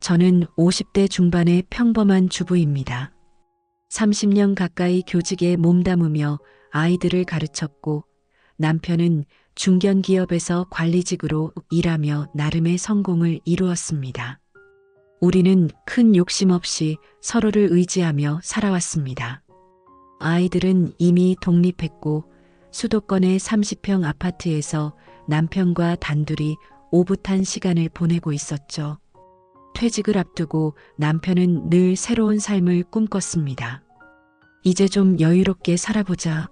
저는 50대 중반의 평범한 주부입니다. 30년 가까이 교직에 몸담으며 아이들을 가르쳤고 남편은 중견기업에서 관리직으로 일하며 나름의 성공을 이루었습니다. 우리는 큰 욕심 없이 서로를 의지하며 살아왔습니다. 아이들은 이미 독립했고 수도권의 30평 아파트에서 남편과 단둘이 오붓한 시간을 보내고 있었죠. 퇴직을 앞두고 남편은 늘 새로운 삶을 꿈꿨습니다. 이제 좀 여유롭게 살아보자.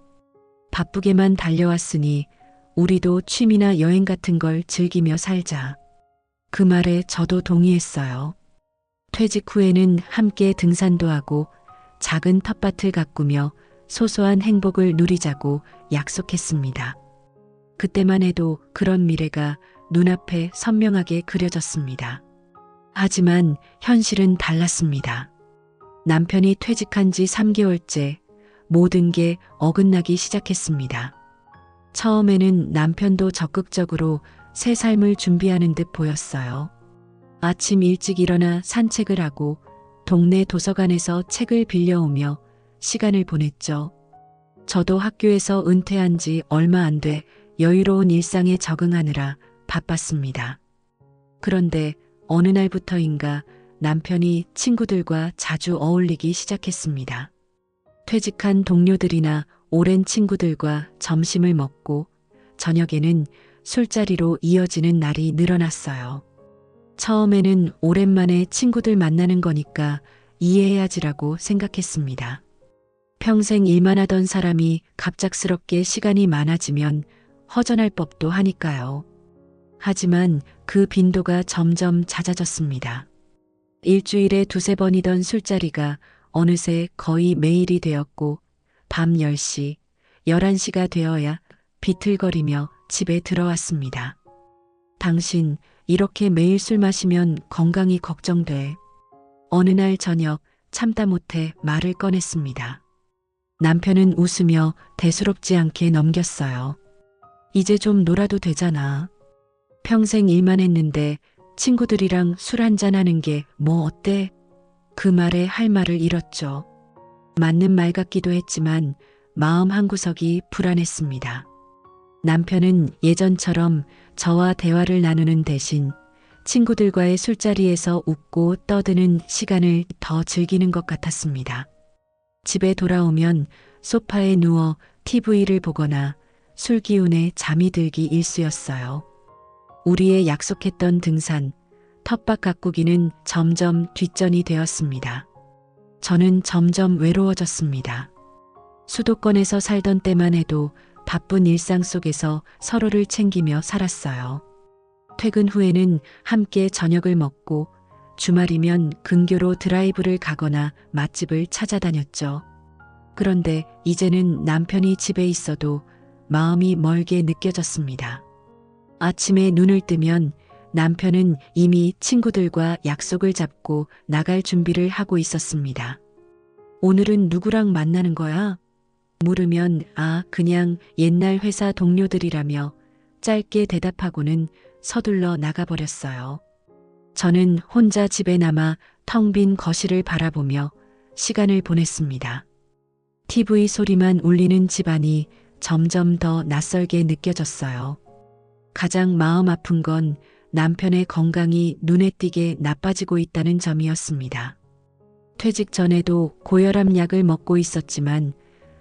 바쁘게만 달려왔으니 우리도 취미나 여행 같은 걸 즐기며 살자. 그 말에 저도 동의했어요. 퇴직 후에는 함께 등산도 하고 작은 텃밭을 가꾸며 소소한 행복을 누리자고 약속했습니다. 그때만 해도 그런 미래가 눈앞에 선명하게 그려졌습니다. 하지만 현실은 달랐습니다. 남편이 퇴직한 지 3개월째 모든 게 어긋나기 시작했습니다. 처음에는 남편도 적극적으로 새 삶을 준비하는 듯 보였어요. 아침 일찍 일어나 산책을 하고 동네 도서관에서 책을 빌려오며 시간을 보냈죠. 저도 학교에서 은퇴한 지 얼마 안 돼 여유로운 일상에 적응하느라 바빴습니다. 그런데 어느 날부터인가 남편이 친구들과 자주 어울리기 시작했습니다. 퇴직한 동료들이나 오랜 친구들과 점심을 먹고 저녁에는 술자리로 이어지는 날이 늘어났어요. 처음에는 오랜만에 친구들 만나는 거니까 이해해야지라고 생각했습니다. 평생 일만 하던 사람이 갑작스럽게 시간이 많아지면 허전할 법도 하니까요. 하지만 그 빈도가 점점 잦아졌습니다. 일주일에 2~3번이던 술자리가 어느새 거의 매일이 되었고 밤 10시, 11시가 되어야 비틀거리며 집에 들어왔습니다. 당신 이렇게 매일 술 마시면 건강이 걱정돼. 어느 날 저녁 참다 못해 말을 꺼냈습니다. 남편은 웃으며 대수롭지 않게 넘겼어요. 이제 좀 놀아도 되잖아. 평생 일만 했는데 친구들이랑 술 한잔 하는 게 뭐 어때? 그 말에 할 말을 잃었죠. 맞는 말 같기도 했지만 마음 한구석이 불안했습니다. 남편은 예전처럼 저와 대화를 나누는 대신 친구들과의 술자리에서 웃고 떠드는 시간을 더 즐기는 것 같았습니다. 집에 돌아오면 소파에 누워 TV를 보거나 술 기운에 잠이 들기 일쑤였어요. 우리의 약속했던 등산, 텃밭 가꾸기는 점점 뒷전이 되었습니다. 저는 점점 외로워졌습니다. 수도권에서 살던 때만 해도 바쁜 일상 속에서 서로를 챙기며 살았어요. 퇴근 후에는 함께 저녁을 먹고 주말이면 근교로 드라이브를 가거나 맛집을 찾아다녔죠. 그런데 이제는 남편이 집에 있어도 마음이 멀게 느껴졌습니다. 아침에 눈을 뜨면 남편은 이미 친구들과 약속을 잡고 나갈 준비를 하고 있었습니다. 오늘은 누구랑 만나는 거야? 물으면 그냥 옛날 회사 동료들이라며 짧게 대답하고는 서둘러 나가버렸어요. 저는 혼자 집에 남아 텅 빈 거실을 바라보며 시간을 보냈습니다. TV 소리만 울리는 집안이 점점 더 낯설게 느껴졌어요. 가장 마음 아픈 건 남편의 건강이 눈에 띄게 나빠지고 있다는 점이었습니다. 퇴직 전에도 고혈압 약을 먹고 있었지만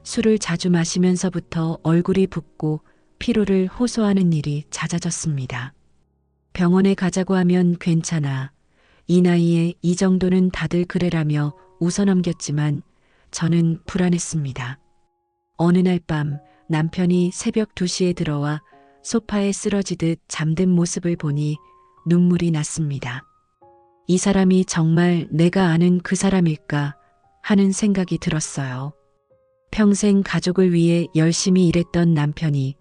술을 자주 마시면서부터 얼굴이 붓고 피로를 호소하는 일이 잦아졌습니다. 병원에 가자고 하면 괜찮아. 이 나이에 이 정도는 다들 그래라며 웃어넘겼지만 저는 불안했습니다. 어느 날 밤 남편이 새벽 2시에 들어와 소파에 쓰러지듯 잠든 모습을 보니 눈물이 났습니다. 이 사람이 정말 내가 아는 그 사람일까 하는 생각이 들었어요. 평생 가족을 위해 열심히 일했던 남편이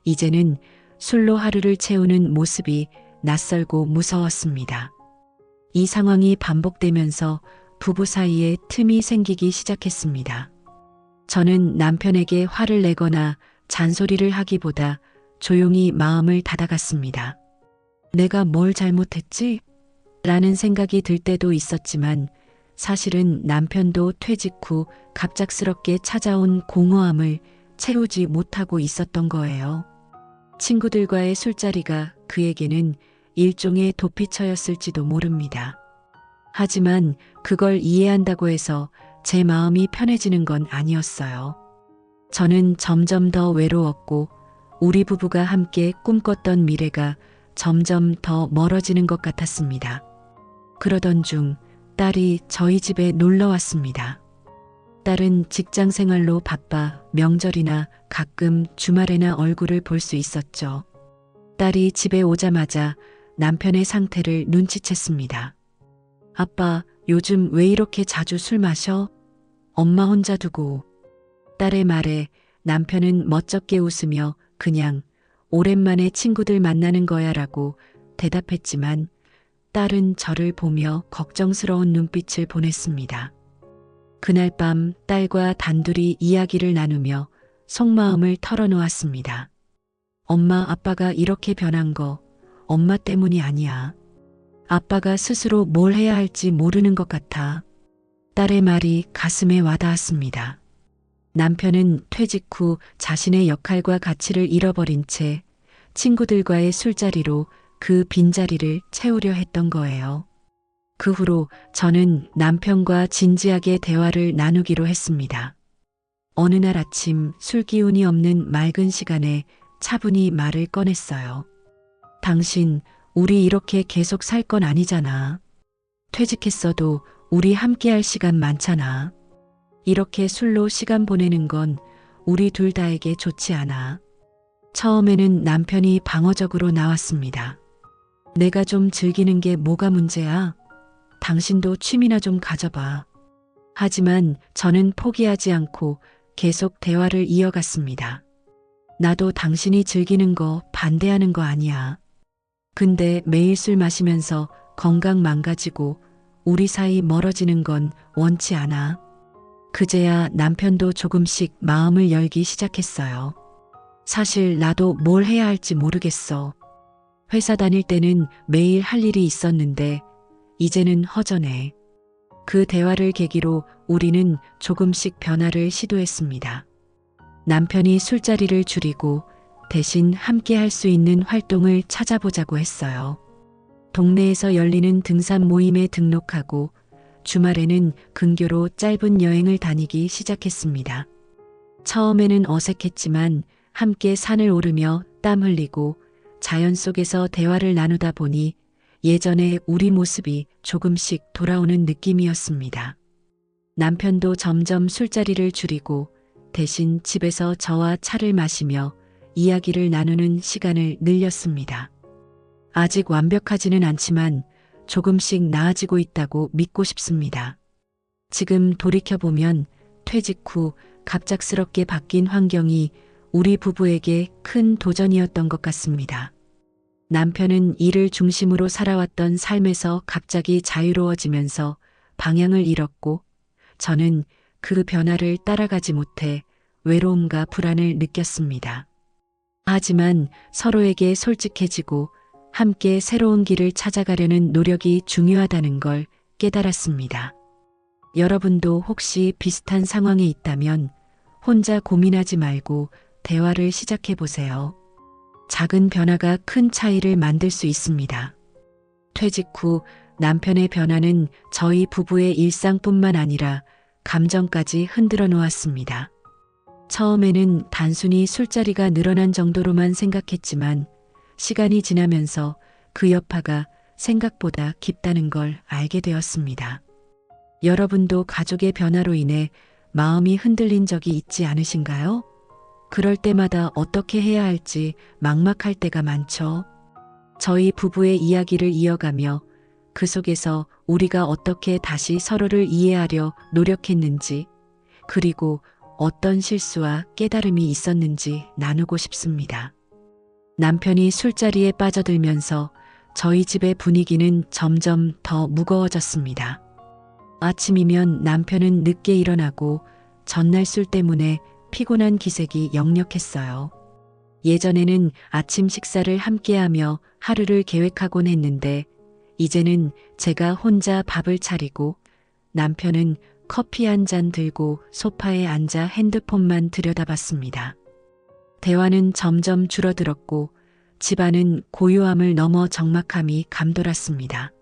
이제는 술로 하루를 채우는 모습이 낯설고 무서웠습니다. 이 상황이 반복되면서 부부 사이에 틈이 생기기 시작했습니다. 저는 남편에게 화를 내거나 잔소리를 하기보다 조용히 마음을 닫아갔습니다. 내가 뭘 잘못했지? 라는 생각이 들 때도 있었지만 사실은 남편도 퇴직 후 갑작스럽게 찾아온 공허함을 채우지 못하고 있었던 거예요. 친구들과의 술자리가 그에게는 일종의 도피처였을지도 모릅니다. 하지만 그걸 이해한다고 해서 제 마음이 편해지는 건 아니었어요. 저는 점점 더 외로웠고 우리 부부가 함께 꿈꿨던 미래가 점점 더 멀어지는 것 같았습니다. 그러던 중 딸이 저희 집에 놀러 왔습니다. 딸은 직장 생활로 바빠 명절이나 가끔 주말에나 얼굴을 볼 수 있었죠. 딸이 집에 오자마자 남편의 상태를 눈치챘습니다. 아빠, 요즘 왜 이렇게 자주 술 마셔? 엄마 혼자 두고. 딸의 말에 남편은 멋쩍게 웃으며 그냥 오랜만에 친구들 만나는 거야 라고 대답했지만 딸은 저를 보며 걱정스러운 눈빛을 보냈습니다. 그날 밤 딸과 단둘이 이야기를 나누며 속마음을 털어놓았습니다. 엄마, 아빠가 이렇게 변한 거 엄마 때문이 아니야. 아빠가 스스로 뭘 해야 할지 모르는 것 같아. 딸의 말이 가슴에 와닿았습니다. 남편은 퇴직 후 자신의 역할과 가치를 잃어버린 채 친구들과의 술자리로 그 빈자리를 채우려 했던 거예요. 그 후로 저는 남편과 진지하게 대화를 나누기로 했습니다. 어느 날 아침 술 기운이 없는 맑은 시간에 차분히 말을 꺼냈어요. 당신, 우리 이렇게 계속 살 건 아니잖아. 퇴직했어도 우리 함께할 시간 많잖아. 이렇게 술로 시간 보내는 건 우리 둘 다에게 좋지 않아. 처음에는 남편이 방어적으로 나왔습니다. 내가 좀 즐기는 게 뭐가 문제야? 당신도 취미나 좀 가져봐. 하지만 저는 포기하지 않고 계속 대화를 이어갔습니다. 나도 당신이 즐기는 거 반대하는 거 아니야. 근데 매일 술 마시면서 건강 망가지고 우리 사이 멀어지는 건 원치 않아. 그제야 남편도 조금씩 마음을 열기 시작했어요. 사실 나도 뭘 해야 할지 모르겠어. 회사 다닐 때는 매일 할 일이 있었는데 이제는 허전해. 그 대화를 계기로 우리는 조금씩 변화를 시도했습니다. 남편이 술자리를 줄이고 대신 함께 할 수 있는 활동을 찾아보자고 했어요. 동네에서 열리는 등산 모임에 등록하고 주말에는 근교로 짧은 여행을 다니기 시작했습니다. 처음에는 어색했지만 함께 산을 오르며 땀 흘리고 자연 속에서 대화를 나누다 보니 예전의 우리 모습이 조금씩 돌아오는 느낌이었습니다. 남편도 점점 술자리를 줄이고 대신 집에서 저와 차를 마시며 이야기를 나누는 시간을 늘렸습니다. 아직 완벽하지는 않지만 조금씩 나아지고 있다고 믿고 싶습니다. 지금 돌이켜보면 퇴직 후 갑작스럽게 바뀐 환경이 우리 부부에게 큰 도전이었던 것 같습니다. 남편은 일을 중심으로 살아왔던 삶에서 갑자기 자유로워지면서 방향을 잃었고 저는 그 변화를 따라가지 못해 외로움과 불안을 느꼈습니다. 하지만 서로에게 솔직해지고 함께 새로운 길을 찾아가려는 노력이 중요하다는 걸 깨달았습니다. 여러분도 혹시 비슷한 상황에 있다면 혼자 고민하지 말고 대화를 시작해 보세요. 작은 변화가 큰 차이를 만들 수 있습니다. 퇴직 후 남편의 변화는 저희 부부의 일상뿐만 아니라 감정까지 흔들어 놓았습니다. 처음에는 단순히 술자리가 늘어난 정도로만 생각했지만 시간이 지나면서 그 여파가 생각보다 깊다는 걸 알게 되었습니다. 여러분도 가족의 변화로 인해 마음이 흔들린 적이 있지 않으신가요? 그럴 때마다 어떻게 해야 할지 막막할 때가 많죠. 저희 부부의 이야기를 이어가며 그 속에서 우리가 어떻게 다시 서로를 이해하려 노력했는지, 그리고 어떤 실수와 깨달음이 있었는지 나누고 싶습니다. 남편이 술자리에 빠져들면서 저희 집의 분위기는 점점 더 무거워졌습니다. 아침이면 남편은 늦게 일어나고 전날 술 때문에 피곤한 기색이 역력했어요. 예전에는 아침 식사를 함께하며 하루를 계획하곤 했는데 이제는 제가 혼자 밥을 차리고 남편은 커피 한 잔 들고 소파에 앉아 핸드폰만 들여다봤습니다. 대화는 점점 줄어들었고 집안은 고요함을 넘어 적막함이 감돌았습니다.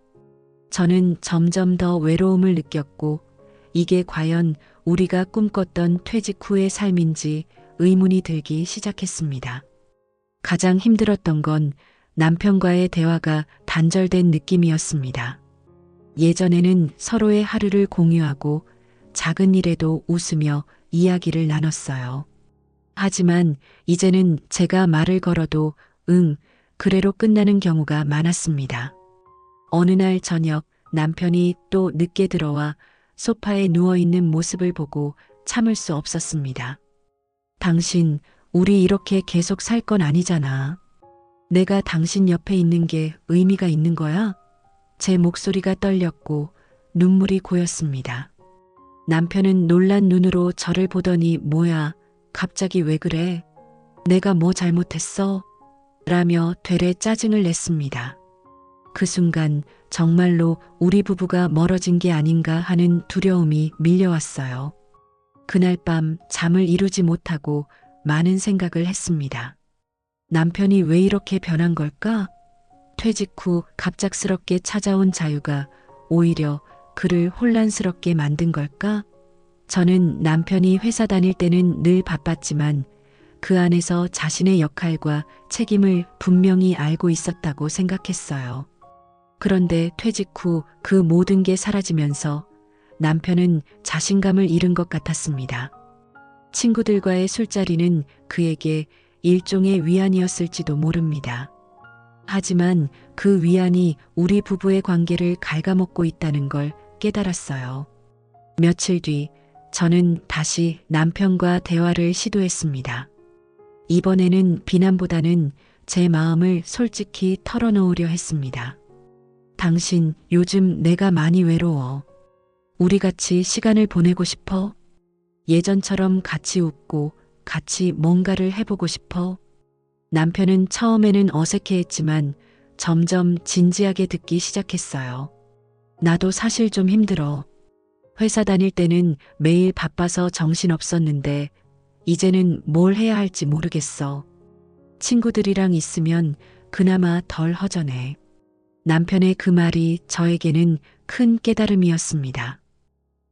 저는 점점 더 외로움을 느꼈고 이게 과연 우리가 꿈꿨던 퇴직 후의 삶인지 의문이 들기 시작했습니다. 가장 힘들었던 건 남편과의 대화가 단절된 느낌이었습니다. 예전에는 서로의 하루를 공유하고 작은 일에도 웃으며 이야기를 나눴어요. 하지만 이제는 제가 말을 걸어도 응, 그래로 끝나는 경우가 많았습니다. 어느 날 저녁 남편이 또 늦게 들어와 소파에 누워있는 모습을 보고 참을 수 없었습니다. 당신, 우리 이렇게 계속 살 건 아니잖아. 내가 당신 옆에 있는 게 의미가 있는 거야? 제 목소리가 떨렸고 눈물이 고였습니다. 남편은 놀란 눈으로 저를 보더니 뭐야, 갑자기 왜 그래? 내가 뭐 잘못했어? 라며 되레 짜증을 냈습니다. 그 순간 정말로 우리 부부가 멀어진 게 아닌가 하는 두려움이 밀려왔어요. 그날 밤 잠을 이루지 못하고 많은 생각을 했습니다. 남편이 왜 이렇게 변한 걸까? 퇴직 후 갑작스럽게 찾아온 자유가 오히려 그를 혼란스럽게 만든 걸까? 저는 남편이 회사 다닐 때는 늘 바빴지만 그 안에서 자신의 역할과 책임을 분명히 알고 있었다고 생각했어요. 그런데 퇴직 후 그 모든 게 사라지면서 남편은 자신감을 잃은 것 같았습니다. 친구들과의 술자리는 그에게 일종의 위안이었을지도 모릅니다. 하지만 그 위안이 우리 부부의 관계를 갉아먹고 있다는 걸 깨달았어요. 며칠 뒤 저는 다시 남편과 대화를 시도했습니다. 이번에는 비난보다는 제 마음을 솔직히 털어놓으려 했습니다. 당신, 요즘 내가 많이 외로워. 우리 같이 시간을 보내고 싶어? 예전처럼 같이 웃고 같이 뭔가를 해보고 싶어? 남편은 처음에는 어색해했지만 점점 진지하게 듣기 시작했어요. 나도 사실 좀 힘들어. 회사 다닐 때는 매일 바빠서 정신없었는데 이제는 뭘 해야 할지 모르겠어. 친구들이랑 있으면 그나마 덜 허전해. 남편의 그 말이 저에게는 큰 깨달음이었습니다.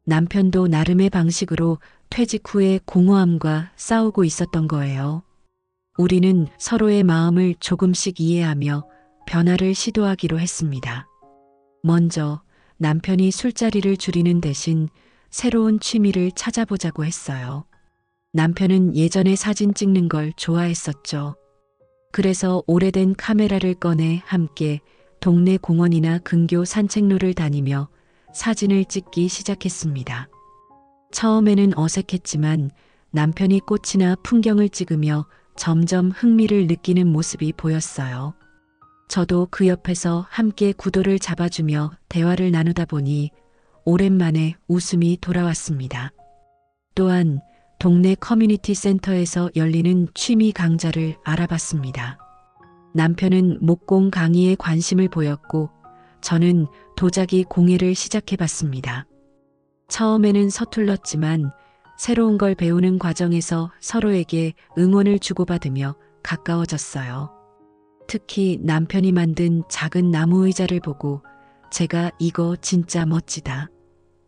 남편도 나름의 방식으로 퇴직 후의 공허함과 싸우고 있었던 거예요. 우리는 서로의 마음을 조금씩 이해하며 변화를 시도하기로 했습니다. 먼저 남편이 술자리를 줄이는 대신 새로운 취미를 찾아보자고 했어요. 남편은 예전에 사진 찍는 걸 좋아했었죠. 그래서 오래된 카메라를 꺼내 함께 동네 공원이나 근교 산책로를 다니며 사진을 찍기 시작했습니다. 처음에는 어색했지만 남편이 꽃이나 풍경을 찍으며 점점 흥미를 느끼는 모습이 보였어요. 저도 그 옆에서 함께 구도를 잡아주며 대화를 나누다 보니 오랜만에 웃음이 돌아왔습니다. 또한 동네 커뮤니티 센터에서 열리는 취미 강좌를 알아봤습니다. 남편은 목공 강의에 관심을 보였고 저는 도자기 공예를 시작해봤습니다. 처음에는 서툴렀지만 새로운 걸 배우는 과정에서 서로에게 응원을 주고받으며 가까워졌어요. 특히 남편이 만든 작은 나무 의자를 보고 제가 이거 진짜 멋지다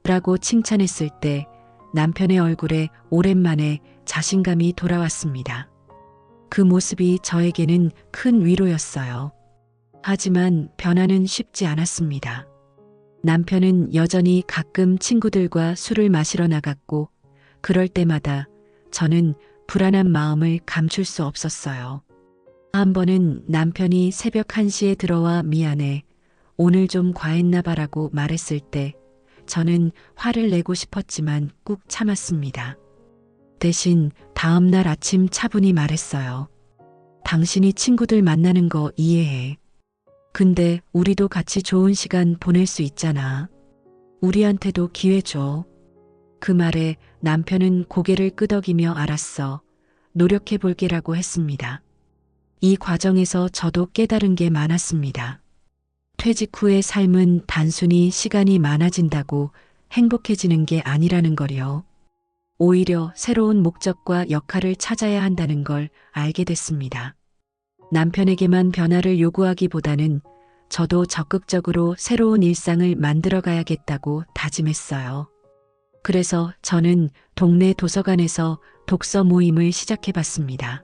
라고 칭찬했을 때 남편의 얼굴에 오랜만에 자신감이 돌아왔습니다. 그 모습이 저에게는 큰 위로였어요. 하지만 변화는 쉽지 않았습니다. 남편은 여전히 가끔 친구들과 술을 마시러 나갔고 그럴 때마다 저는 불안한 마음을 감출 수 없었어요. 한 번은 남편이 새벽 1시에 들어와 미안해, 오늘 좀 과했나 봐라고 말했을 때 저는 화를 내고 싶었지만 꾹 참았습니다. 대신 다음 날 아침 차분히 말했어요. 당신이 친구들 만나는 거 이해해. 근데 우리도 같이 좋은 시간 보낼 수 있잖아. 우리한테도 기회 줘. 그 말에 남편은 고개를 끄덕이며 알았어. 노력해 볼게라고 했습니다. 이 과정에서 저도 깨달은 게 많았습니다. 퇴직 후의 삶은 단순히 시간이 많아진다고 행복해지는 게 아니라는 걸요. 오히려 새로운 목적과 역할을 찾아야 한다는 걸 알게 됐습니다. 남편에게만 변화를 요구하기보다는 저도 적극적으로 새로운 일상을 만들어 가야겠다고 다짐했어요. 그래서 저는 동네 도서관에서 독서 모임을 시작해 봤습니다.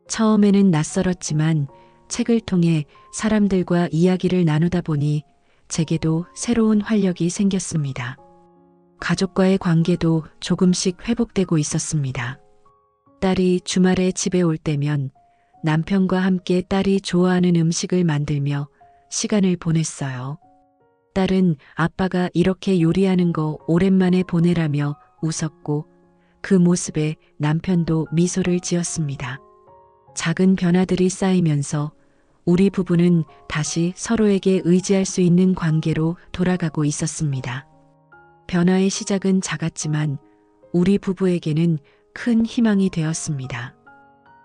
처음에는 낯설었지만 책을 통해 사람들과 이야기를 나누다 보니 제게도 새로운 활력이 생겼습니다. 가족과의 관계도 조금씩 회복되고 있었습니다. 딸이 주말에 집에 올 때면 남편과 함께 딸이 좋아하는 음식을 만들며 시간을 보냈어요. 딸은 아빠가 이렇게 요리하는 거 오랜만에 보내라며 웃었고 그 모습에 남편도 미소를 지었습니다. 작은 변화들이 쌓이면서 우리 부부는 다시 서로에게 의지할 수 있는 관계로 돌아가고 있었습니다. 변화의 시작은 작았지만 우리 부부에게는 큰 희망이 되었습니다.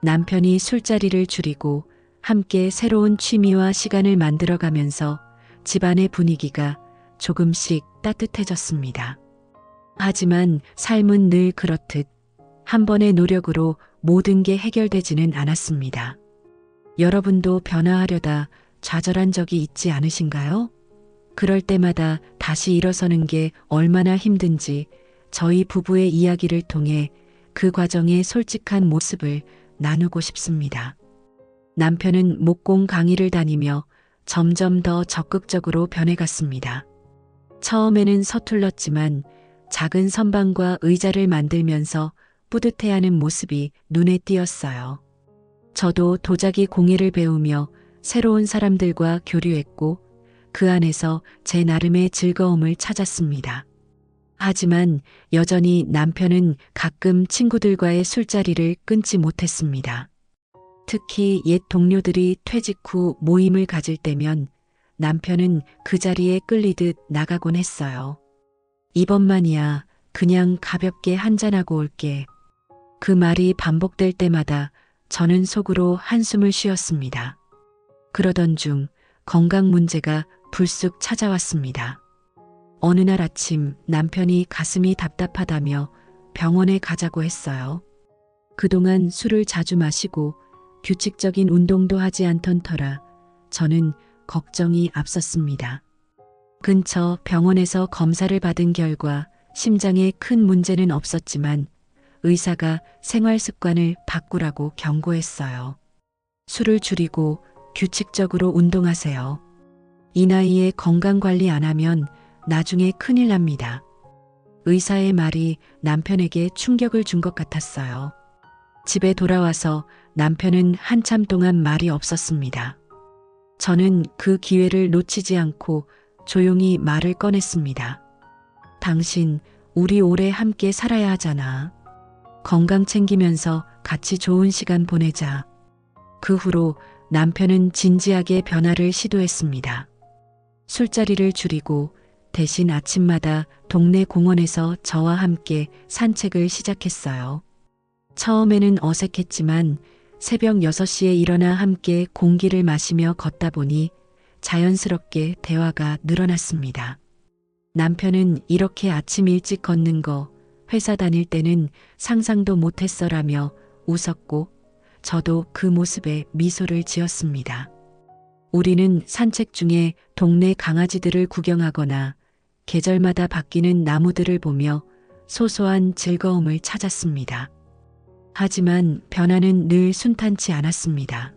남편이 술자리를 줄이고 함께 새로운 취미와 시간을 만들어가면서 집안의 분위기가 조금씩 따뜻해졌습니다. 하지만 삶은 늘 그렇듯 한 번의 노력으로 모든 게 해결되지는 않았습니다. 여러분도 변화하려다 좌절한 적이 있지 않으신가요? 그럴 때마다 다시 일어서는 게 얼마나 힘든지 저희 부부의 이야기를 통해 그 과정의 솔직한 모습을 나누고 싶습니다. 남편은 목공 강의를 다니며 점점 더 적극적으로 변해갔습니다. 처음에는 서툴렀지만 작은 선반과 의자를 만들면서 뿌듯해하는 모습이 눈에 띄었어요. 저도 도자기 공예를 배우며 새로운 사람들과 교류했고 그 안에서 제 나름의 즐거움을 찾았습니다. 하지만 여전히 남편은 가끔 친구들과의 술자리를 끊지 못했습니다. 특히 옛 동료들이 퇴직 후 모임을 가질 때면 남편은 그 자리에 끌리듯 나가곤 했어요. 이번만이야 그냥 가볍게 한잔하고 올게. 그 말이 반복될 때마다 저는 속으로 한숨을 쉬었습니다. 그러던 중 건강 문제가 불쑥 찾아왔습니다. 어느 날 아침 남편이 가슴이 답답하다며 병원에 가자고 했어요. 그동안 술을 자주 마시고 규칙적인 운동도 하지 않던 터라 저는 걱정이 앞섰습니다. 근처 병원에서 검사를 받은 결과 심장에 큰 문제는 없었지만 의사가 생활 습관을 바꾸라고 경고했어요. 술을 줄이고 규칙적으로 운동하세요. 이 나이에 건강 관리 안 하면 나중에 큰일 납니다. 의사의 말이 남편에게 충격을 준 것 같았어요. 집에 돌아와서 남편은 한참 동안 말이 없었습니다. 저는 그 기회를 놓치지 않고 조용히 말을 꺼냈습니다. 당신, 우리 오래 함께 살아야 하잖아. 건강 챙기면서 같이 좋은 시간 보내자. 그 후로 남편은 진지하게 변화를 시도했습니다. 술자리를 줄이고 대신 아침마다 동네 공원에서 저와 함께 산책을 시작했어요. 처음에는 어색했지만 새벽 6시에 일어나 함께 공기를 마시며 걷다 보니 자연스럽게 대화가 늘어났습니다. 남편은 이렇게 아침 일찍 걷는 거 회사 다닐 때는 상상도 못했어라며 웃었고 저도 그 모습에 미소를 지었습니다. 우리는 산책 중에 동네 강아지들을 구경하거나 계절마다 바뀌는 나무들을 보며 소소한 즐거움을 찾았습니다. 하지만 변화는 늘 순탄치 않았습니다.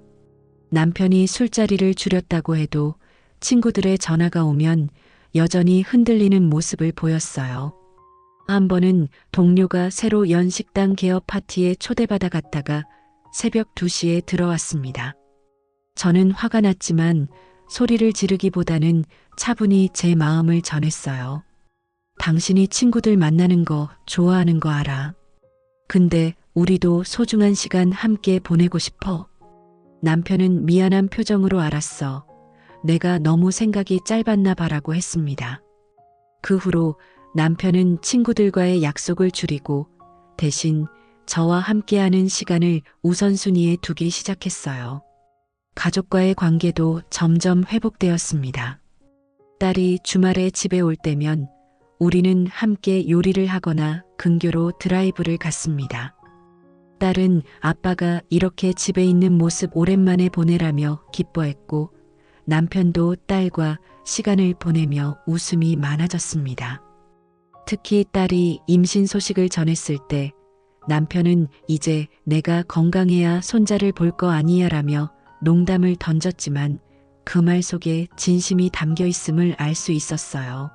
남편이 술자리를 줄였다고 해도 친구들의 전화가 오면 여전히 흔들리는 모습을 보였어요. 한 번은 동료가 새로 연 식당 개업 파티에 초대받아 갔다가 새벽 2시에 들어왔습니다. 저는 화가 났지만 소리를 지르기보다는 차분히 제 마음을 전했어요. 당신이 친구들 만나는 거 좋아하는 거 알아. 근데 우리도 소중한 시간 함께 보내고 싶어. 남편은 미안한 표정으로 알았어. 내가 너무 생각이 짧았나 봐라고 했습니다. 그 후로 남편은 친구들과의 약속을 줄이고 대신 저와 함께하는 시간을 우선순위에 두기 시작했어요. 가족과의 관계도 점점 회복되었습니다. 딸이 주말에 집에 올 때면 우리는 함께 요리를 하거나 근교로 드라이브를 갔습니다. 딸은 아빠가 이렇게 집에 있는 모습 오랜만에 보내라며 기뻐했고, 남편도 딸과 시간을 보내며 웃음이 많아졌습니다. 특히 딸이 임신 소식을 전했을 때 남편은 이제 내가 건강해야 손자를 볼 거 아니야 라며 농담을 던졌지만 그 말 속에 진심이 담겨 있음을 알 수 있었어요.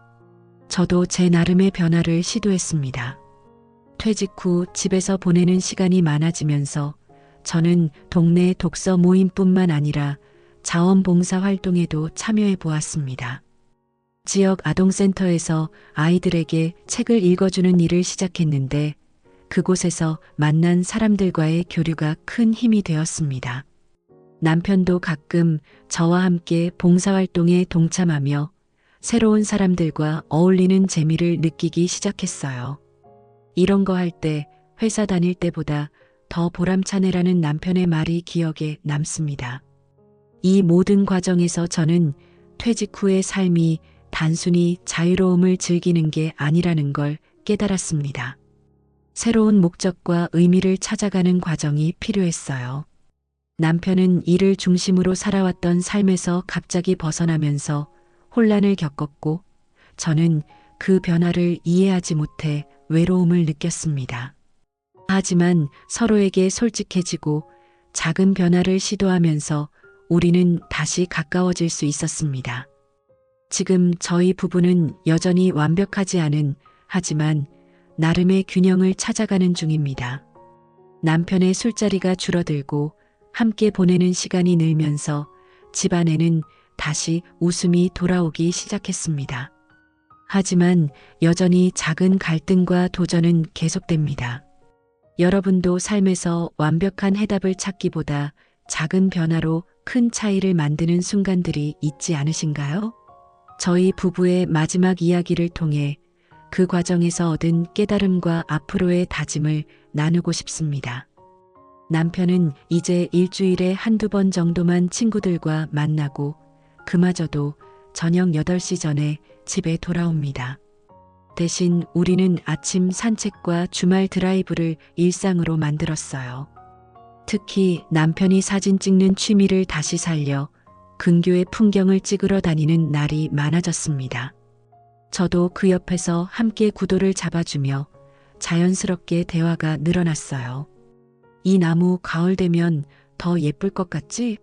저도 제 나름의 변화를 시도했습니다. 퇴직 후 집에서 보내는 시간이 많아지면서 저는 동네 독서 모임뿐만 아니라 자원봉사 활동에도 참여해 보았습니다. 지역 아동센터에서 아이들에게 책을 읽어주는 일을 시작했는데 그곳에서 만난 사람들과의 교류가 큰 힘이 되었습니다. 남편도 가끔 저와 함께 봉사활동에 동참하며 새로운 사람들과 어울리는 재미를 느끼기 시작했어요. 이런 거 할 때 회사 다닐 때보다 더 보람차네라는 남편의 말이 기억에 남습니다. 이 모든 과정에서 저는 퇴직 후의 삶이 단순히 자유로움을 즐기는 게 아니라는 걸 깨달았습니다. 새로운 목적과 의미를 찾아가는 과정이 필요했어요. 남편은 일을 중심으로 살아왔던 삶에서 갑자기 벗어나면서 혼란을 겪었고, 저는 그 변화를 이해하지 못해 외로움을 느꼈습니다. 하지만 서로에게 솔직해지고 작은 변화를 시도하면서 우리는 다시 가까워질 수 있었습니다. 지금 저희 부부는 여전히 완벽하지 않은, 하지만 나름의 균형을 찾아가는 중입니다. 남편의 술자리가 줄어들고 함께 보내는 시간이 늘면서 집안에는 다시 웃음이 돌아오기 시작했습니다. 하지만 여전히 작은 갈등과 도전은 계속됩니다. 여러분도 삶에서 완벽한 해답을 찾기보다 작은 변화로 큰 차이를 만드는 순간들이 있지 않으신가요? 저희 부부의 마지막 이야기를 통해 그 과정에서 얻은 깨달음과 앞으로의 다짐을 나누고 싶습니다. 남편은 이제 일주일에 한두 번 정도만 친구들과 만나고 그마저도 저녁 8시 전에 집에 돌아옵니다. 대신 우리는 아침 산책과 주말 드라이브를 일상으로 만들었어요. 특히 남편이 사진 찍는 취미를 다시 살려 근교의 풍경을 찍으러 다니는 날이 많아졌습니다. 저도 그 옆에서 함께 구도를 잡아주며 자연스럽게 대화가 늘어났어요. 이 나무 가을 되면 더 예쁠 것 같지?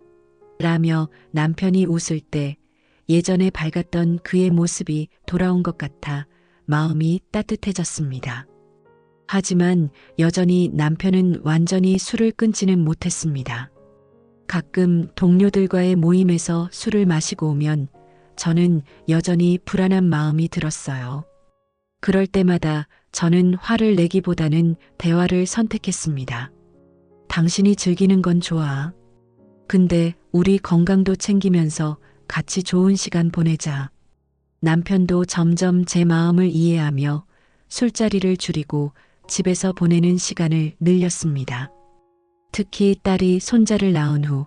라며 남편이 웃을 때 예전에 밝았던 그의 모습이 돌아온 것 같아 마음이 따뜻해졌습니다. 하지만 여전히 남편은 완전히 술을 끊지는 못했습니다. 가끔 동료들과의 모임에서 술을 마시고 오면 저는 여전히 불안한 마음이 들었어요. 그럴 때마다 저는 화를 내기보다는 대화를 선택했습니다. 당신이 즐기는 건 좋아. 근데 우리 건강도 챙기면서 같이 좋은 시간 보내자. 남편도 점점 제 마음을 이해하며 술자리를 줄이고 집에서 보내는 시간을 늘렸습니다. 특히 딸이 손자를 낳은 후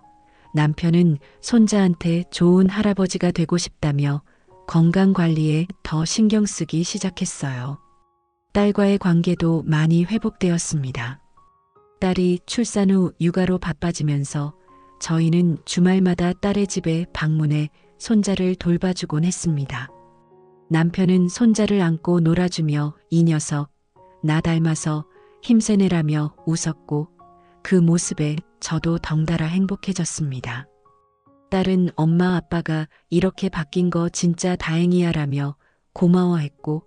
남편은 손자한테 좋은 할아버지가 되고 싶다며 건강 관리에 더 신경 쓰기 시작했어요. 딸과의 관계도 많이 회복되었습니다. 딸이 출산 후 육아로 바빠지면서 저희는 주말마다 딸의 집에 방문해 손자를 돌봐주곤 했습니다. 남편은 손자를 안고 놀아주며 이 녀석, 나 닮아서 힘세네라며 웃었고 그 모습에 저도 덩달아 행복해졌습니다. 딸은 엄마 아빠가 이렇게 바뀐 거 진짜 다행이야 라며 고마워했고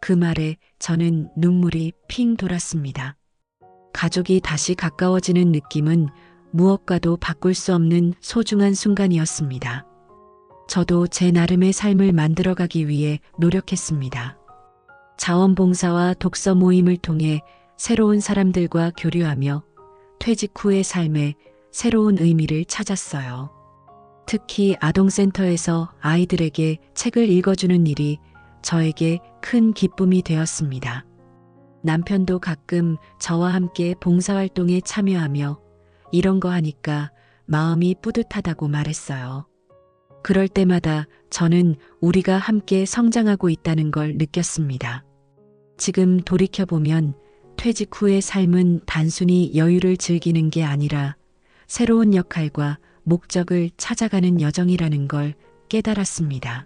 그 말에 저는 눈물이 핑 돌았습니다. 가족이 다시 가까워지는 느낌은 무엇과도 바꿀 수 없는 소중한 순간이었습니다. 저도 제 나름의 삶을 만들어가기 위해 노력했습니다. 자원봉사와 독서 모임을 통해 새로운 사람들과 교류하며 퇴직 후의 삶에 새로운 의미를 찾았어요. 특히 아동센터에서 아이들에게 책을 읽어주는 일이 저에게 큰 기쁨이 되었습니다. 남편도 가끔 저와 함께 봉사활동에 참여하며 이런 거 하니까 마음이 뿌듯하다고 말했어요. 그럴 때마다 저는 우리가 함께 성장하고 있다는 걸 느꼈습니다. 지금 돌이켜보면 퇴직 후의 삶은 단순히 여유를 즐기는 게 아니라 새로운 역할과 목적을 찾아가는 여정이라는 걸 깨달았습니다.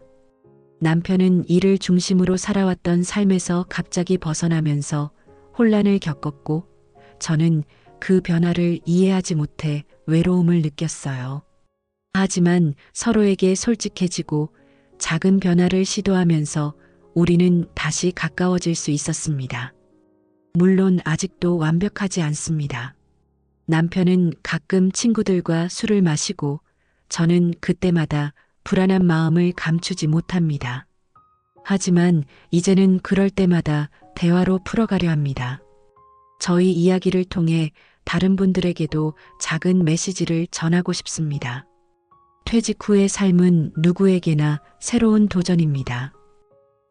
남편은 일을 중심으로 살아왔던 삶에서 갑자기 벗어나면서 혼란을 겪었고 저는 그 변화를 이해하지 못해 외로움을 느꼈어요. 하지만 서로에게 솔직해지고 작은 변화를 시도하면서 우리는 다시 가까워질 수 있었습니다. 물론 아직도 완벽하지 않습니다. 남편은 가끔 친구들과 술을 마시고 저는 그때마다 불안한 마음을 감추지 못합니다. 하지만 이제는 그럴 때마다 대화로 풀어가려 합니다. 저희 이야기를 통해 다른 분들에게도 작은 메시지를 전하고 싶습니다. 퇴직 후의 삶은 누구에게나 새로운 도전입니다.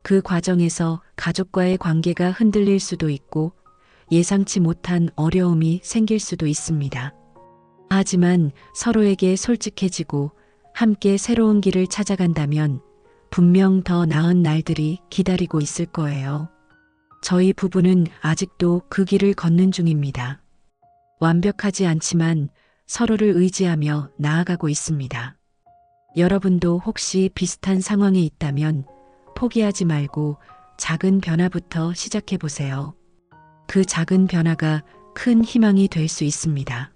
그 과정에서 가족과의 관계가 흔들릴 수도 있고 예상치 못한 어려움이 생길 수도 있습니다. 하지만 서로에게 솔직해지고 함께 새로운 길을 찾아간다면 분명 더 나은 날들이 기다리고 있을 거예요. 저희 부부는 아직도 그 길을 걷는 중입니다. 완벽하지 않지만 서로를 의지하며 나아가고 있습니다. 여러분도 혹시 비슷한 상황에 있다면 포기하지 말고 작은 변화부터 시작해 보세요. 그 작은 변화가 큰 희망이 될 수 있습니다.